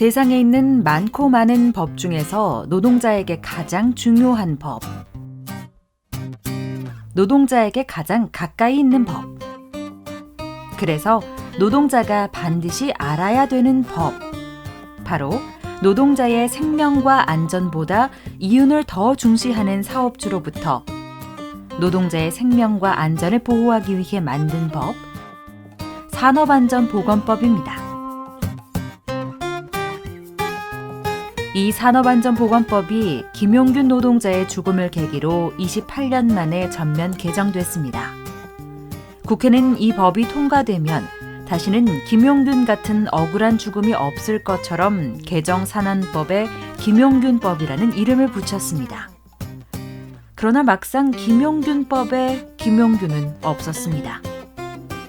세상에 있는 많고 많은 법 중에서 노동자에게 가장 중요한 법. 노동자에게 가장 가까이 있는 법. 그래서 노동자가 반드시 알아야 되는 법. 바로 노동자의 생명과 안전보다 이윤을 더 중시하는 사업주로부터 노동자의 생명과 안전을 보호하기 위해 만든 법, 산업안전보건법입니다. 이 산업안전보건법이 김용균 노동자의 죽음을 계기로 28년 만에 전면 개정됐습니다. 국회는 이 법이 통과되면 다시는 김용균 같은 억울한 죽음이 없을 것처럼 개정산안법에 김용균법이라는 이름을 붙였습니다. 그러나 막상 김용균법에 김용균은 없었습니다.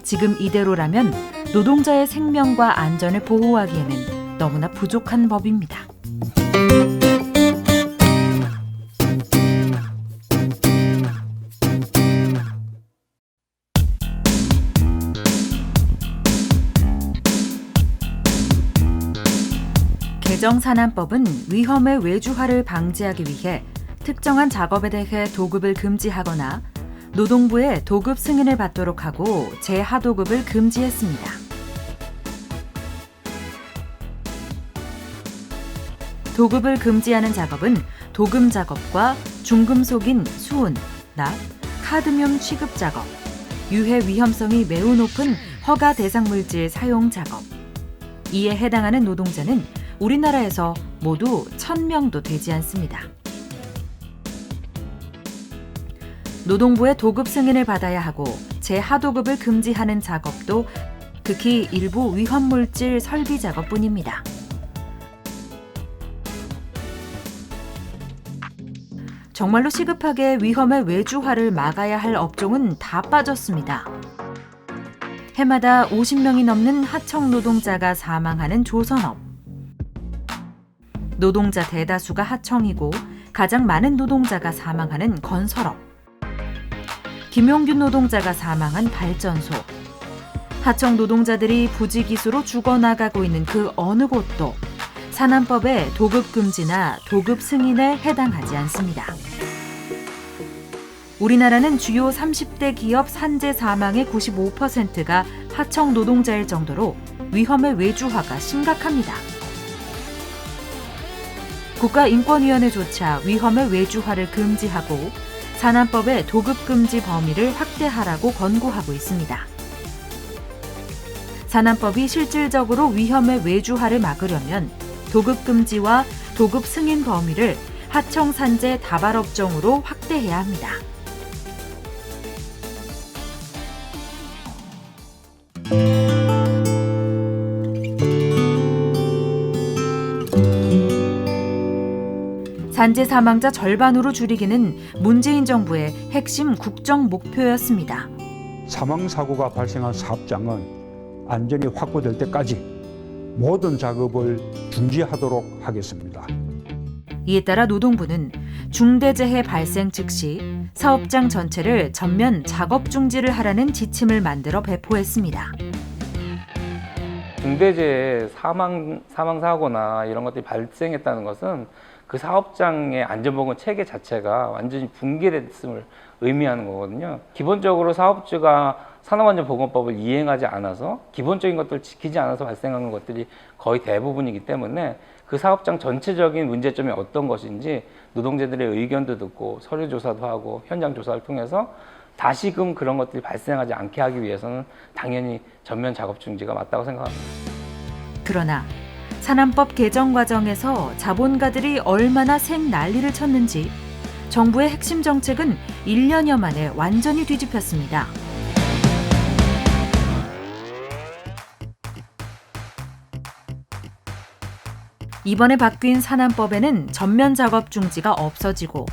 지금 이대로라면 노동자의 생명과 안전을 보호하기에는 너무나 부족한 법입니다. 개정산안법은 위험의 외주화를 방지하기 위해 특정한 작업에 대해 도급을 금지하거나 노동부에 도급 승인을 받도록 하고 재하도급을 금지했습니다. 도급을 금지하는 작업은 도금 작업과 중금속인 수은, 납, 카드뮴 취급 작업, 유해 위험성이 매우 높은 허가 대상 물질 사용 작업. 이에 해당하는 노동자는 우리나라에서 모두 1000명도 되지 않습니다. 노동부의 도급 승인을 받아야 하고 재하도급을 금지하는 작업도 극히 일부 위험물질 설비 작업뿐입니다. 정말로 시급하게 위험의 외주화를 막아야 할 업종은 다 빠졌습니다. 해마다 50명이 넘는 하청 노동자가 사망하는 조선업. 노동자 대다수가 하청이고 가장 많은 노동자가 사망하는 건설업. 김용균 노동자가 사망한 발전소. 하청 노동자들이 부지기수로 죽어나가고 있는 그 어느 곳도 산안법의 도급 금지나 도급 승인에 해당하지 않습니다. 우리나라는 주요 30대 기업 산재 사망의 95%가 하청 노동자일 정도로 위험의 외주화가 심각합니다. 국가인권위원회조차 위험의 외주화를 금지하고 산안법의 도급 금지 범위를 확대하라고 권고하고 있습니다. 산안법이 실질적으로 위험의 외주화를 막으려면 도급 금지와 도급 승인 범위를 하청 산재 다발업종으로 확대해야 합니다. 산재 사망자 절반으로 줄이기는 문재인 정부의 핵심 국정 목표였습니다. 사망사고가 발생한 사업장은 안전이 확보될 때까지 모든 작업을 중지하도록 하겠습니다. 이에 따라 노동부는 중대재해 발생 즉시 사업장 전체를 전면 작업 중지를 하라는 지침을 만들어 배포했습니다. 중대재해 사망사고나 이런 것들이 발생했다는 것은 그 사업장의 안전보건 체계 자체가 완전히 붕괴됐음을 의미하는 거거든요. 기본적으로 사업주가 산업안전보건법을 이행하지 않아서 기본적인 것들을 지키지 않아서 발생하는 것들이 거의 대부분이기 때문에 그 사업장 전체적인 문제점이 어떤 것인지 노동자들의 의견도 듣고 서류 조사도 하고 현장 조사를 통해서 다시금 그런 것들이 발생하지 않게 하기 위해서는 당연히 전면 작업 중지가 맞다고 생각합니다. 그러나 산안법 개정 과정에서 자본가들이 얼마나 생난리를 쳤는지 정부의 핵심 정책은 1년여 만에 완전히 뒤집혔습니다. 이번에 바뀐 산안법에는 전면 작업 중지가 없어지고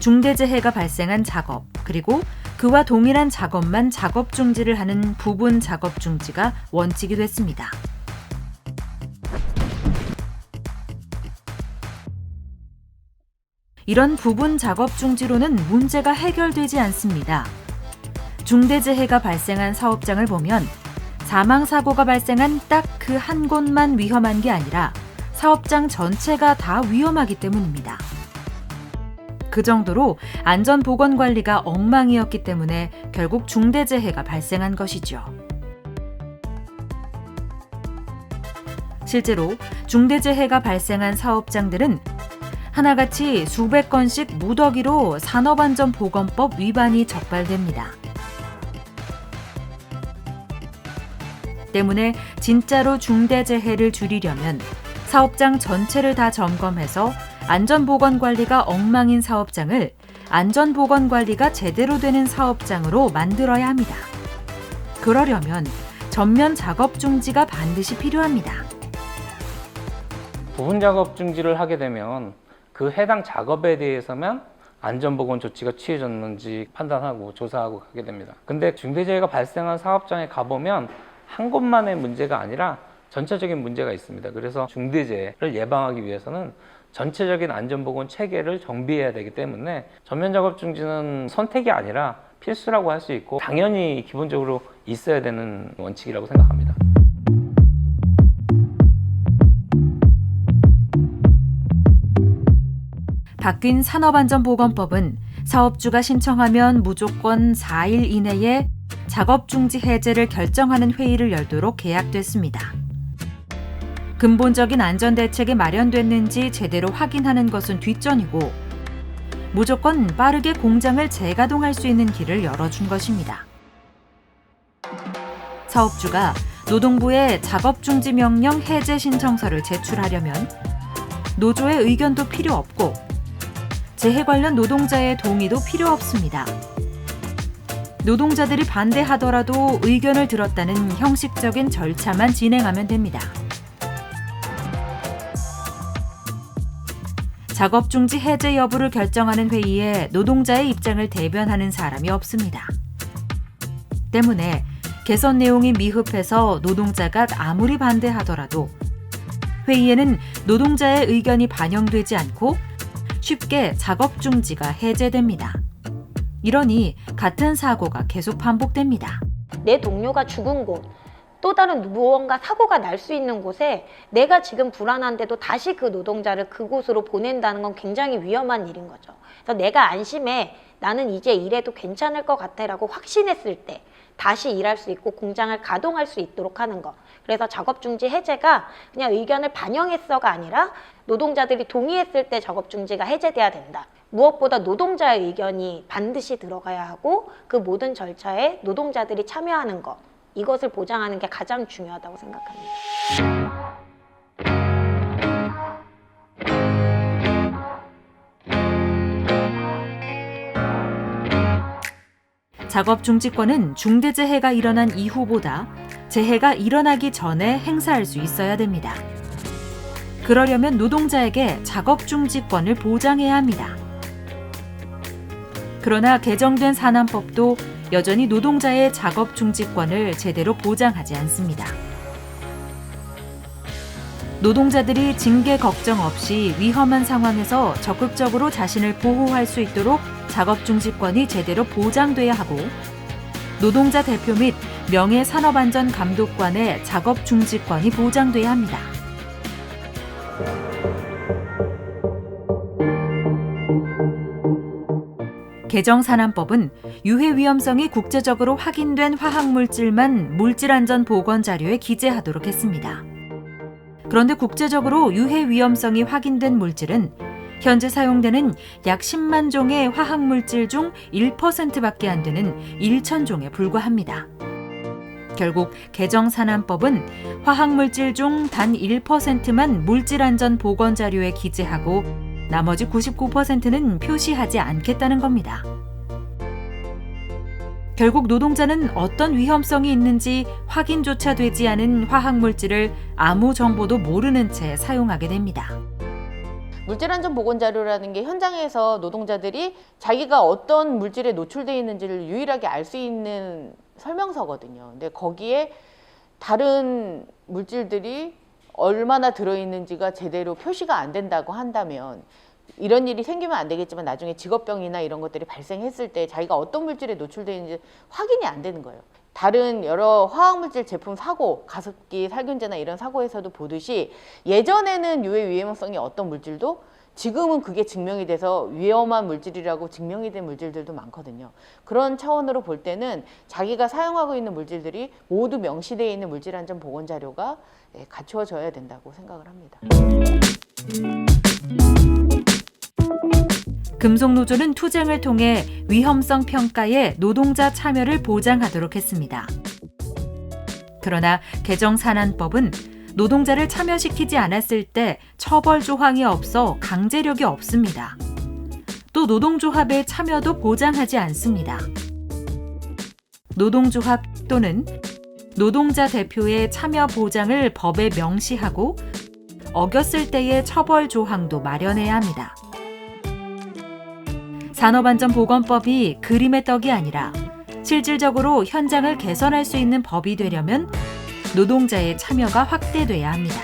중대재해가 발생한 작업 그리고 그와 동일한 작업만 작업 중지를 하는 부분 작업 중지가 원칙이 됐습니다. 이런 부분 작업 중지로는 문제가 해결되지 않습니다. 중대재해가 발생한 사업장을 보면 사망사고가 발생한 딱 그 한 곳만 위험한 게 아니라 사업장 전체가 다 위험하기 때문입니다. 그 정도로 안전보건관리가 엉망이었기 때문에 결국 중대재해가 발생한 것이죠. 실제로 중대재해가 발생한 사업장들은 하나같이 수백 건씩 무더기로 산업안전보건법 위반이 적발됩니다. 때문에 진짜로 중대재해를 줄이려면 사업장 전체를 다 점검해서 안전보건관리가 엉망인 사업장을 안전보건관리가 제대로 되는 사업장으로 만들어야 합니다. 그러려면 전면 작업 중지가 반드시 필요합니다. 부분 작업 중지를 하게 되면 그 해당 작업에 대해서만 안전보건 조치가 취해졌는지 판단하고 조사하고 가게 됩니다. 근데 중대재해가 발생한 사업장에 가보면 한 곳만의 문제가 아니라 전체적인 문제가 있습니다. 그래서 중대재해를 예방하기 위해서는 전체적인 안전보건 체계를 정비해야 되기 때문에 전면 작업 중지는 선택이 아니라 필수라고 할 수 있고 당연히 기본적으로 있어야 되는 원칙이라고 생각합니다. 바뀐 산업안전보건법은 사업주가 신청하면 무조건 4일 이내에 작업 중지 해제를 결정하는 회의를 열도록 계약됐습니다. 근본적인 안전대책이 마련됐는지 제대로 확인하는 것은 뒷전이고 무조건 빠르게 공장을 재가동할 수 있는 길을 열어준 것입니다. 사업주가 노동부에 작업중지 명령 해제 신청서를 제출하려면 노조의 의견도 필요 없고 재해 관련 노동자의 동의도 필요 없습니다. 노동자들이 반대하더라도 의견을 들었다는 형식적인 절차만 진행하면 됩니다. 작업 중지 해제 여부를 결정하는 회의에 노동자의 입장을 대변하는 사람이 없습니다. 때문에 개선 내용이 미흡해서 노동자가 아무리 반대하더라도 회의에는 노동자의 의견이 반영되지 않고 쉽게 작업 중지가 해제됩니다. 이러니 같은 사고가 계속 반복됩니다. 내 동료가 죽은 곳, 또 다른 무언가 사고가 날 수 있는 곳에 내가 지금 불안한데도 다시 그 노동자를 그곳으로 보낸다는 건 굉장히 위험한 일인 거죠. 그래서 내가 안심해, 나는 이제 일해도 괜찮을 것 같아 라고 확신했을 때 다시 일할 수 있고 공장을 가동할 수 있도록 하는 것. 그래서 작업중지 해제가 그냥 의견을 반영했어가 아니라 노동자들이 동의했을 때 작업중지가 해제돼야 된다. 무엇보다 노동자의 의견이 반드시 들어가야 하고 그 모든 절차에 노동자들이 참여하는 것. 이것을 보장하는 게 가장 중요하다고 생각합니다. 작업 중지권은 중대재해가 일어난 이후보다 재해가 일어나기 전에 행사할 수 있어야 됩니다. 그러려면 노동자에게 작업 중지권을 보장해야 합니다. 그러나 개정된 산안법도 여전히 노동자의 작업 중지권을 제대로 보장하지 않습니다. 노동자들이 징계 걱정 없이 위험한 상황에서 적극적으로 자신을 보호할 수 있도록 작업 중지권이 제대로 보장돼야 하고 노동자 대표 및 명예산업안전감독관의 작업 중지권이 보장돼야 합니다. 개정 산안법은 유해 위험성이 국제적으로 확인된 화학물질만 물질안전보건자료에 기재하도록 했습니다. 그런데 국제적으로 유해 위험성이 확인된 물질은 현재 사용되는 약 10만 종의 화학물질 중 1%밖에 안 되는 1,000종에 불과합니다. 결국 개정 산안법은 화학물질 중 단 1%만 물질안전보건자료에 기재하고 나머지 99%는 표시하지 않겠다는 겁니다. 결국 노동자는 어떤 위험성이 있는지 확인조차 되지 않은 화학물질을 아무 정보도 모르는 채 사용하게 됩니다. 물질안전보건자료라는 게 현장에서 노동자들이 자기가 어떤 물질에 노출되어 있는지를 유일하게 알 수 있는 설명서거든요. 근데 거기에 다른 물질들이 얼마나 들어있는지가 제대로 표시가 안 된다고 한다면 이런 일이 생기면 안 되겠지만 나중에 직업병이나 이런 것들이 발생했을 때 자기가 어떤 물질에 노출되어 있는지 확인이 안 되는 거예요. 다른 여러 화학물질 제품 사고, 가습기, 살균제나 이런 사고에서도 보듯이 예전에는 유해 위험성이 어떤 물질도 지금은 그게 증명이 돼서 위험한 물질이라고 증명이 된 물질들도 많거든요. 그런 차원으로 볼 때는 자기가 사용하고 있는 물질들이 모두 명시되어 있는 물질안전 보건 자료가 갖추어져야 된다고 생각을 합니다. 금속노조는 투쟁을 통해 위험성 평가에 노동자 참여를 보장하도록 했습니다. 그러나 개정산안법은 노동자를 참여시키지 않았을 때 처벌 조항이 없어 강제력이 없습니다. 또 노동조합의 참여도 보장하지 않습니다. 노동조합 또는 노동자 대표의 참여 보장을 법에 명시하고 어겼을 때의 처벌 조항도 마련해야 합니다. 산업안전보건법이 그림의 떡이 아니라 실질적으로 현장을 개선할 수 있는 법이 되려면 노동자의 참여가 확대돼야 합니다.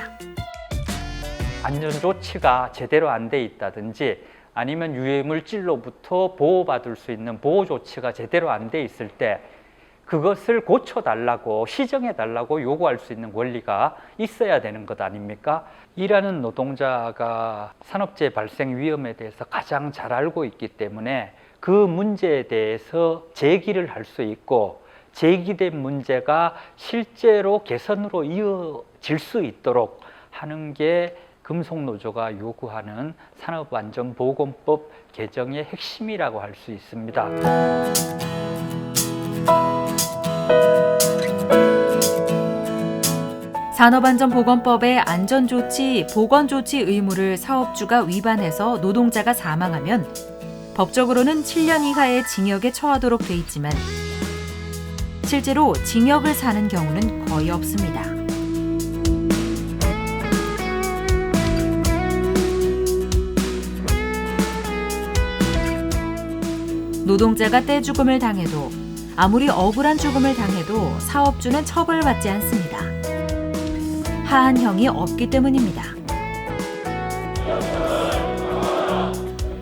안전 조치가 제대로 안 돼 있다든지 아니면 유해 물질로부터 보호받을 수 있는 보호 조치가 제대로 안 돼 있을 때 그것을 고쳐달라고 시정해달라고 요구할 수 있는 권리가 있어야 되는 것 아닙니까? 일하는 노동자가 산업재해 발생 위험에 대해서 가장 잘 알고 있기 때문에 그 문제에 대해서 제기를 할 수 있고 제기된 문제가 실제로 개선으로 이어질 수 있도록 하는 게 금속노조가 요구하는 산업안전보건법 개정의 핵심이라고 할 수 있습니다. 산업안전보건법의 안전조치, 보건조치 의무를 사업주가 위반해서 노동자가 사망하면 법적으로는 7년 이하의 징역에 처하도록 돼 있지만 실제로 징역을 사는 경우는 거의 없습니다. 노동자가 떼죽음을 당해도 아무리 억울한 죽음을 당해도 사업주는 처벌받지 않습니다. 하한형이 없기 때문입니다.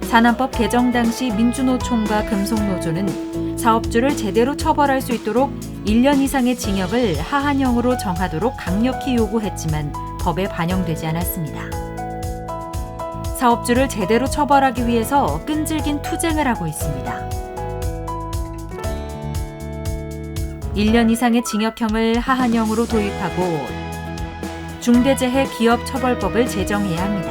산안법 개정 당시 민주노총과 금속노조는 사업주를 제대로 처벌할 수 있도록 1년 이상의 징역을 하한형으로 정하도록 강력히 요구했지만 법에 반영되지 않았습니다. 사업주를 제대로 처벌하기 위해서 끈질긴 투쟁을 하고 있습니다. 1년 이상의 징역형을 하한형으로 도입하고 중대재해 기업처벌법을 제정해야 합니다.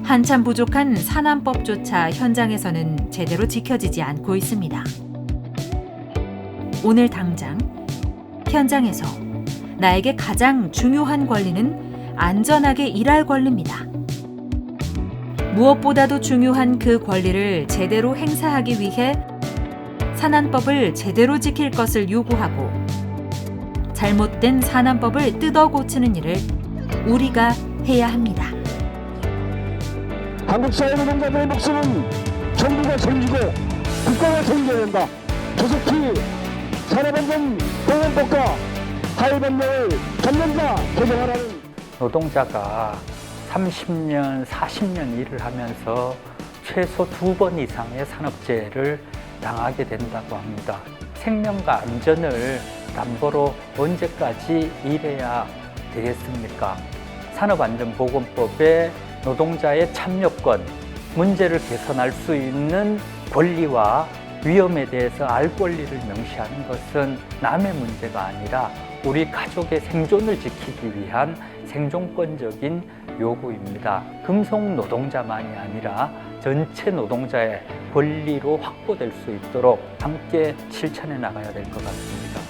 한참 부족한 산안법조차 현장에서는 제대로 지켜지지 않고 있습니다. 오늘 당장 현장에서 나에게 가장 중요한 권리는 안전하게 일할 권리입니다. 무엇보다도 중요한 그 권리를 제대로 행사하기 위해 산안법을 제대로 지킬 것을 요구하고 잘못된 산안법을 뜯어 고치는 일을 우리가 해야 합니다. 한국 사회 노동자들의 목숨은 정부가 챙기고 국가가 챙겨야 된다. 조속히 산업안전보건법과 하위법령을 전면 다 개정하라는 노동자가 30년, 40년 일을 하면서 최소 2번 이상의 산업재해를 당하게 된다고 합니다. 생명과 안전을 담보로 언제까지 일해야 되겠습니까? 산업안전보건법에 노동자의 참여권, 문제를 개선할 수 있는 권리와 위험에 대해서 알 권리를 명시하는 것은 남의 문제가 아니라 우리 가족의 생존을 지키기 위한 생존권적인 요구입니다. 금속 노동자만이 아니라 전체 노동자의 권리로 확보될 수 있도록 함께 실천해 나가야 될 것 같습니다.